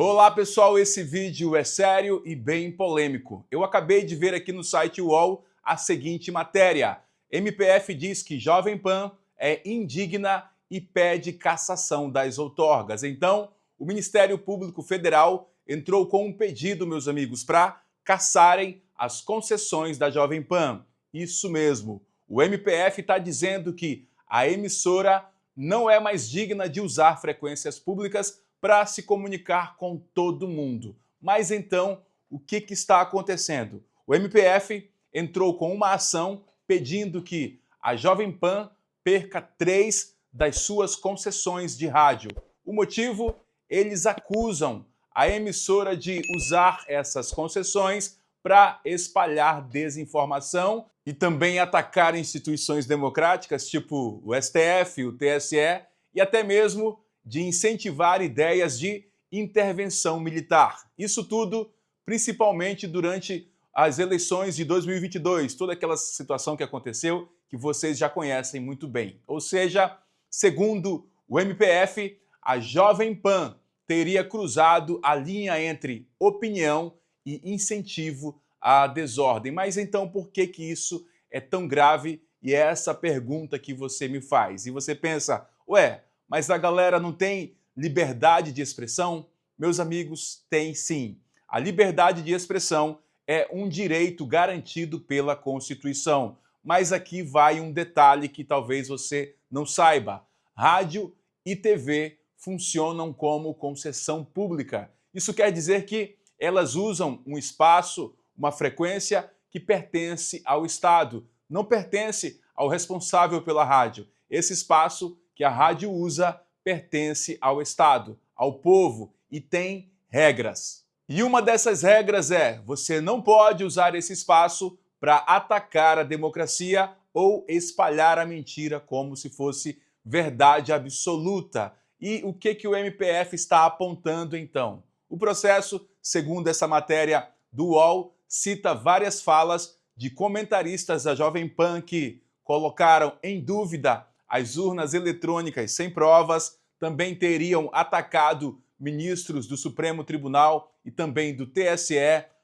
Olá pessoal, esse vídeo é sério e bem polêmico. Eu acabei de ver aqui no site UOL a seguinte matéria. MPF diz que Jovem Pan é indigna e pede cassação das outorgas. Então, o Ministério Público Federal entrou com um pedido, meus amigos, para cassarem as concessões da Jovem Pan. Isso mesmo, o MPF está dizendo que a emissora não é mais digna de usar frequências públicas para se comunicar com todo mundo. Mas então, o que está acontecendo? O MPF entrou com uma ação pedindo que a Jovem Pan perca 3 das suas concessões de rádio. O motivo? Eles acusam a emissora de usar essas concessões para espalhar desinformação e também atacar instituições democráticas, tipo o STF, o TSE, e até mesmo de incentivar ideias de intervenção militar. Isso tudo, principalmente durante as eleições de 2022, toda aquela situação que aconteceu, que vocês já conhecem muito bem. Ou seja, segundo o MPF, a Jovem Pan teria cruzado a linha entre opinião e incentivo à desordem. Mas então por que isso é tão grave? E é essa pergunta que você me faz. E você pensa, ué, mas a galera não tem liberdade de expressão? Meus amigos, tem sim. A liberdade de expressão é um direito garantido pela Constituição. Mas aqui vai um detalhe que talvez você não saiba. Rádio e TV funcionam como concessão pública. Isso quer dizer que elas usam um espaço, uma frequência que pertence ao Estado, não pertence ao responsável pela rádio. Esse espaço que a rádio usa pertence ao Estado, ao povo, e tem regras. E uma dessas regras é: você não pode usar esse espaço para atacar a democracia ou espalhar a mentira como se fosse verdade absoluta. E o que o MPF está apontando então? O processo, segundo essa matéria do UOL, cita várias falas de comentaristas da Jovem Pan que colocaram em dúvida as urnas eletrônicas sem provas, também teriam atacado ministros do Supremo Tribunal e também do TSE,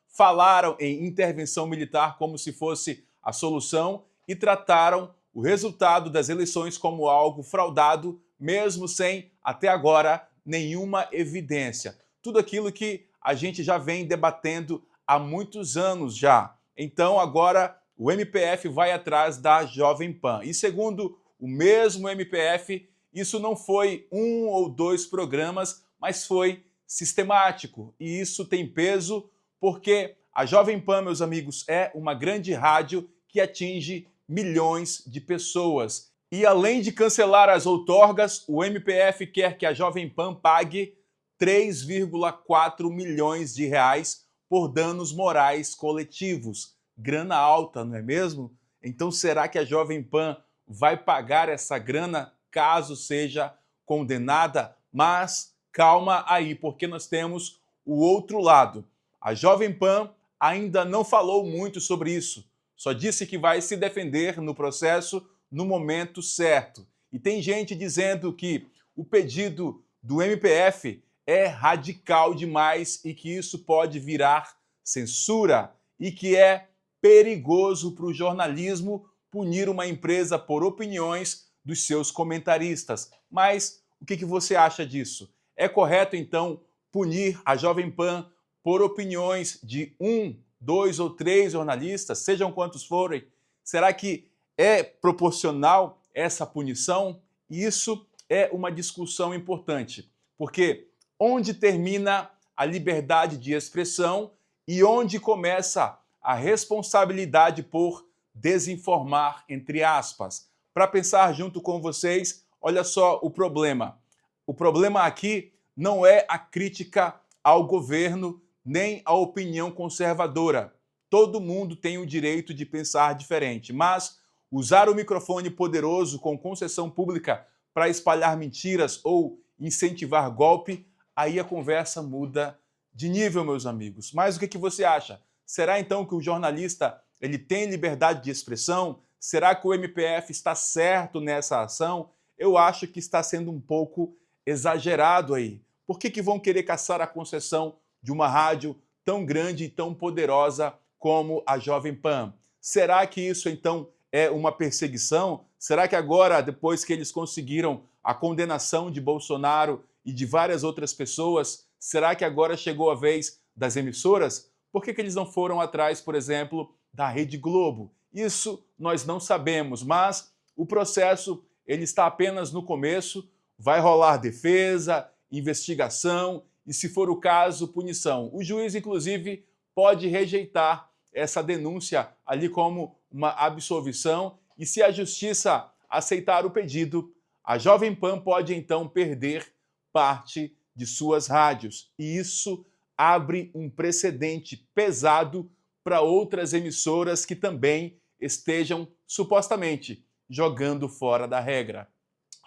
falaram em intervenção militar como se fosse a solução e trataram o resultado das eleições como algo fraudado, mesmo sem, até agora, nenhuma evidência. Tudo aquilo que a gente já vem debatendo há muitos anos já. Então, agora, o MPF vai atrás da Jovem Pan. E segundo o mesmo MPF, isso não foi 1 ou 2 programas, mas foi sistemático. E isso tem peso porque a Jovem Pan, meus amigos, é uma grande rádio que atinge milhões de pessoas. E além de cancelar as outorgas, o MPF quer que a Jovem Pan pague 3,4 milhões de reais por danos morais coletivos. Grana alta, não é mesmo? Então será que a Jovem Pan vai pagar essa grana caso seja condenada? Mas calma aí, porque nós temos o outro lado. A Jovem Pan ainda não falou muito sobre isso. Só disse que vai se defender no processo no momento certo. E tem gente dizendo que o pedido do MPF é radical demais e que isso pode virar censura e que é perigoso para o jornalismo punir uma empresa por opiniões dos seus comentaristas. Mas o que você acha disso? É correto, então, punir a Jovem Pan por opiniões de 1, 2 ou 3 jornalistas, sejam quantos forem? Será que é proporcional essa punição? Isso é uma discussão importante, porque onde termina a liberdade de expressão e onde começa a responsabilidade por desinformar, entre aspas. Para pensar junto com vocês, olha só o problema. O problema aqui não é a crítica ao governo nem a opinião conservadora. Todo mundo tem o direito de pensar diferente, mas usar o microfone poderoso com concessão pública para espalhar mentiras ou incentivar golpe, aí a conversa muda de nível, meus amigos. Mas o que você acha? Será então que o jornalista ele tem liberdade de expressão? Será que o MPF está certo nessa ação? Eu acho que está sendo um pouco exagerado aí, Por que vão querer caçar a concessão de uma rádio tão grande e tão poderosa como a Jovem Pan? Será que isso, então, é uma perseguição? Será que agora, depois que eles conseguiram a condenação de Bolsonaro e de várias outras pessoas, será que agora chegou a vez das emissoras? Por que eles não foram atrás, por exemplo, da Rede Globo? Isso nós não sabemos, mas o processo ele está apenas no começo, vai rolar defesa, investigação e, se for o caso, punição. O juiz, inclusive, pode rejeitar essa denúncia ali como uma absolvição e, se a justiça aceitar o pedido, a Jovem Pan pode então perder parte de suas rádios. E isso abre um precedente pesado para outras emissoras que também estejam supostamente jogando fora da regra.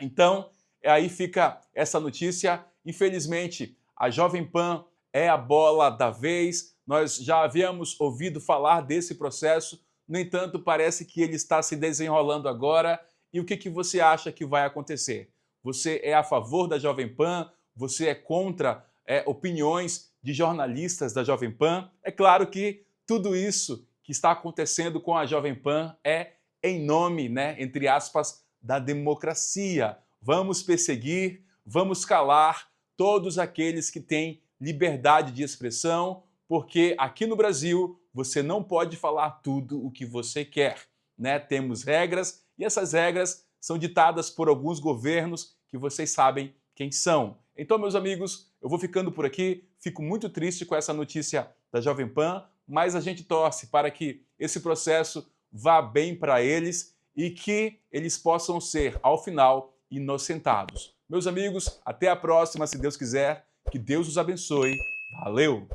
Então, aí fica essa notícia. Infelizmente, a Jovem Pan é a bola da vez. Nós já havíamos ouvido falar desse processo, no entanto, parece que ele está se desenrolando agora. E o que você acha que vai acontecer? Você é a favor da Jovem Pan? Você é contra opiniões de jornalistas da Jovem Pan? É claro que tudo isso que está acontecendo com a Jovem Pan é em nome, entre aspas, da democracia. Vamos perseguir, vamos calar todos aqueles que têm liberdade de expressão, porque aqui no Brasil você não pode falar tudo o que você quer, Temos regras e essas regras são ditadas por alguns governos que vocês sabem quem são. Então, meus amigos, eu vou ficando por aqui, fico muito triste com essa notícia da Jovem Pan, mas a gente torce para que esse processo vá bem para eles e que eles possam ser, ao final, inocentados. Meus amigos, até a próxima, se Deus quiser. Que Deus os abençoe. Valeu!